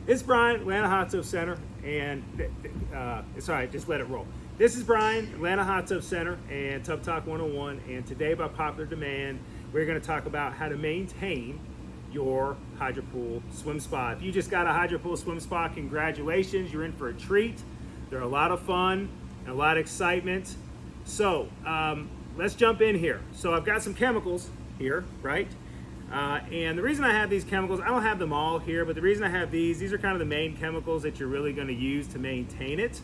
It's Brian, Atlanta Hot Tub Center, and it's all right, just let it roll. This is Brian, Atlanta Hot Tub Center, and Tub Talk 101, and today, by popular demand, we're going to talk about how to maintain your Hydropool Swim Spa. If you just got a Hydropool Swim Spa, congratulations, you're in for a treat. They're a lot of fun and a lot of excitement. So let's jump in here. So I've got some chemicals here, right? And the reason I have these chemicals, I don't have them all here, but the reason I have these are kind of the main chemicals that you're really going to use to maintain it.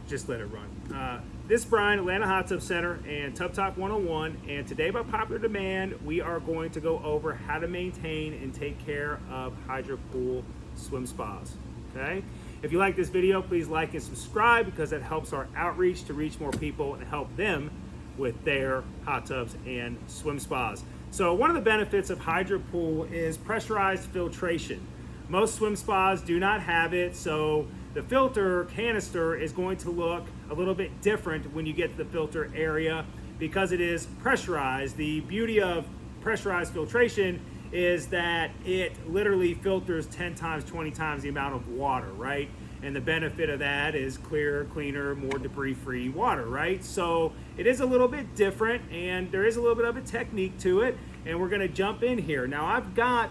Just let it run. This is Brian, Atlanta Hot Tub Center, and Tub Talk 101, and today, by popular demand, we are going to go over how to maintain and take care of Hydropool Swim Spas, okay? If you like this video, please like and subscribe because that helps our outreach to reach more people and help them with their hot tubs and swim spas. So one of the benefits of Hydropool is pressurized filtration. Most swim spas do not have it, so the filter canister is going to look a little bit different when you get to the filter area because it is pressurized. The beauty of pressurized filtration is that it literally filters 10 times, 20 times the amount of water, right? And the benefit of that is clearer, cleaner, more debris-free water, right? So it is a little bit different, and there is a little bit of a technique to it, and we're gonna jump in here. Now, I've got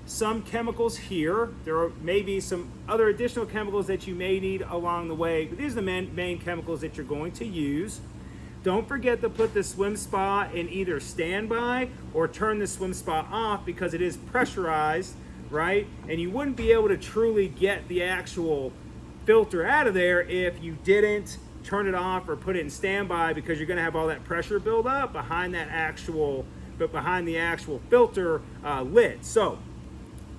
some chemicals here. There are maybe some other additional chemicals that you may need along the way, but these are the main chemicals that you're going to use. Don't forget to put the swim spa in either standby or turn the swim spa off because it is pressurized, right? And you wouldn't be able to truly get the actual filter out of there if you didn't turn it off or put it in standby because you're going to have all that pressure build up behind the actual filter lid. So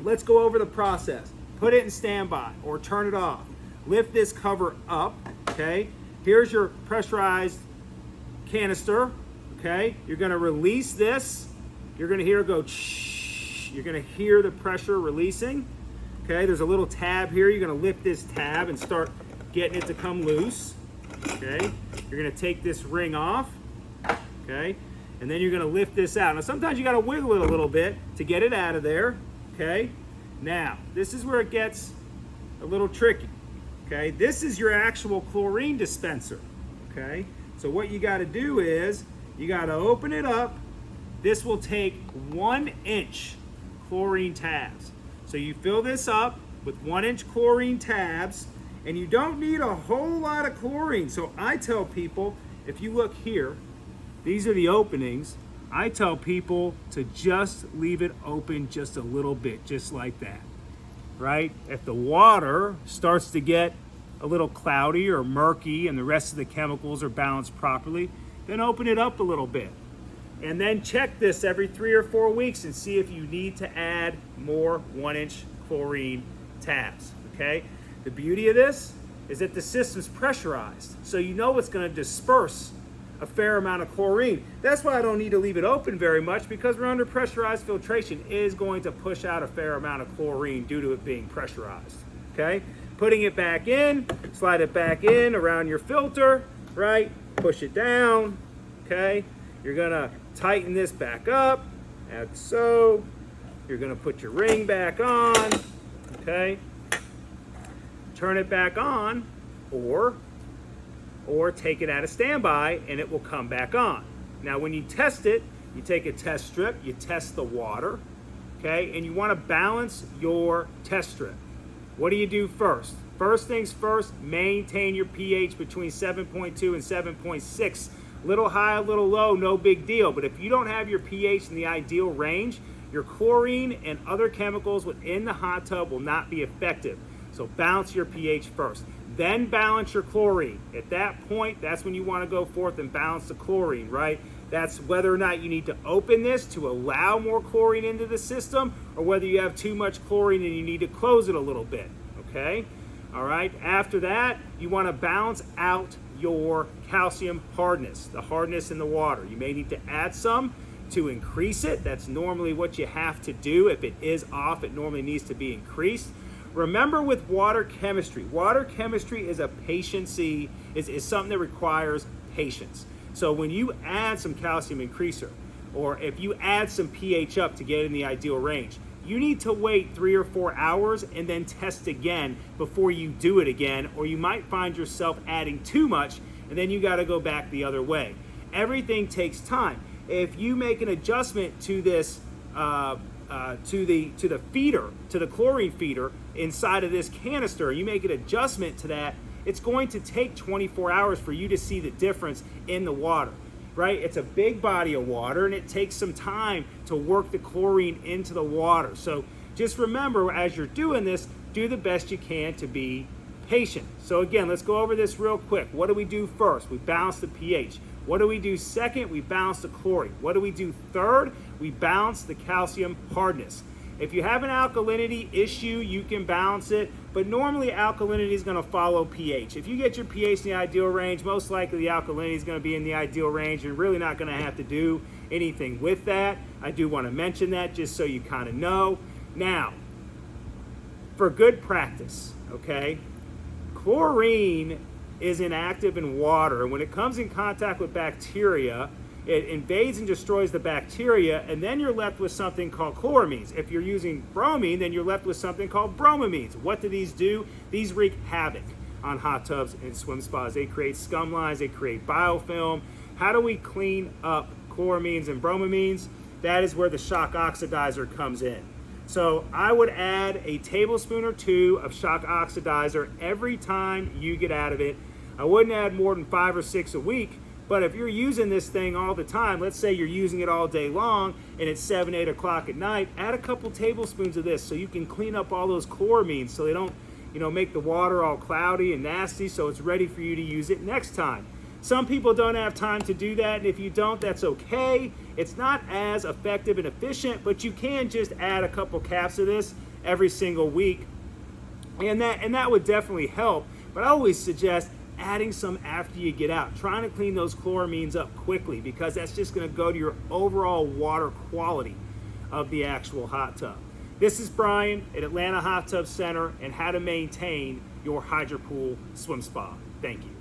let's go over the process. Put it in standby or turn it off. Lift this cover up, okay? Here's your pressurized canister, okay? You're going to release this. You're going to hear it go shh. You're going to hear the pressure releasing. Okay, there's a little tab here. You're going to lift this tab and start getting it to come loose. Okay, you're going to take this ring off. Okay, and then you're going to lift this out. Now, sometimes you got to wiggle it a little bit to get it out of there. Okay, now this is where it gets a little tricky. Okay, this is your actual chlorine dispenser. Okay, so what you got to do is you got to open it up. This will take 1 inch chlorine tabs. So you fill this up with 1 inch chlorine tabs, and you don't need a whole lot of chlorine. So I tell people, if you look here, these are the openings. I tell people to just leave it open just a little bit, just like that, right? If the water starts to get a little cloudy or murky and the rest of the chemicals are balanced properly, then open it up a little bit. And then check this every 3 or 4 weeks and see if you need to add more 1 inch chlorine tabs, okay? The beauty of this is that the system's pressurized, so you know it's gonna disperse a fair amount of chlorine. That's why I don't need to leave it open very much because we're under pressurized filtration. It is going to push out a fair amount of chlorine due to it being pressurized, okay? Putting it back in, slide it back in around your filter, right? Push it down, okay? You're gonna tighten this back up, as so. You're gonna put your ring back on, okay? Turn it back on, or take it out of standby and it will come back on. Now when you test it, you take a test strip, you test the water, okay? And you wanna balance your test strip. What do you do first? First things first, maintain your pH between 7.2 and 7.6. Little high, a little low, no big deal. But if you don't have your pH in the ideal range, your chlorine and other chemicals within the hot tub will not be effective. So balance your pH first. Then balance your chlorine. At that point, that's when you want to go forth and balance the chlorine, right? That's whether or not you need to open this to allow more chlorine into the system or whether you have too much chlorine and you need to close it a little bit, okay? All right, after that, you want to balance out your calcium hardness, the hardness in the water. You may need to add some to increase it. That's normally what you have to do. If it is off, it normally needs to be increased. Remember with water chemistry is a patiency, is something that requires patience. So when you add some calcium increaser, or if you add some pH up to get in the ideal range, you need to wait 3 or 4 hours and then test again before you do it again, or you might find yourself adding too much and then you got to go back the other way. Everything takes time. If you make an adjustment to this, to the feeder, to the chlorine feeder inside of this canister, you make an adjustment to that, it's going to take 24 hours for you to see the difference in the water, right? It's a big body of water and it takes some time to work the chlorine into the water. So just remember, as you're doing this, do the best you can to be patient. So again, let's go over this real quick. What do we do first? We balance the pH. What do we do second? We balance the chlorine. What do we do third? We balance the calcium hardness. If you have an alkalinity issue, you can balance it, but normally alkalinity is going to follow pH. If you get your pH in the ideal range, most likely the alkalinity is going to be in the ideal range. You're really not going to have to do anything with that. I do want to mention that just so you kind of know. Now, for good practice, okay, chlorine is inactive in water, and when it comes in contact with bacteria, it invades and destroys the bacteria, and then you're left with something called chloramines. If you're using bromine, then you're left with something called bromamines. What do these do? These wreak havoc on hot tubs and swim spas. They create scum lines, they create biofilm. How do we clean up chloramines and bromamines? That is where the shock oxidizer comes in. So I would add a tablespoon or 2 of shock oxidizer every time you get out of it. I wouldn't add more than 5 or 6 a week, but if you're using this thing all the time, let's say you're using it all day long and it's 7, 8 o'clock at night, add a couple tablespoons of this so you can clean up all those chloramines so they don't, make the water all cloudy and nasty, so it's ready for you to use it next time. Some people don't have time to do that, and if you don't, that's okay. It's not as effective and efficient, but you can just add a couple caps of this every single week, and that would definitely help. But I always suggest adding some after you get out, trying to clean those chloramines up quickly, because that's just going to go to your overall water quality of the actual hot tub. This is Brian at Atlanta Hot Tub Center and how to maintain your Hydropool Swim Spa. Thank you.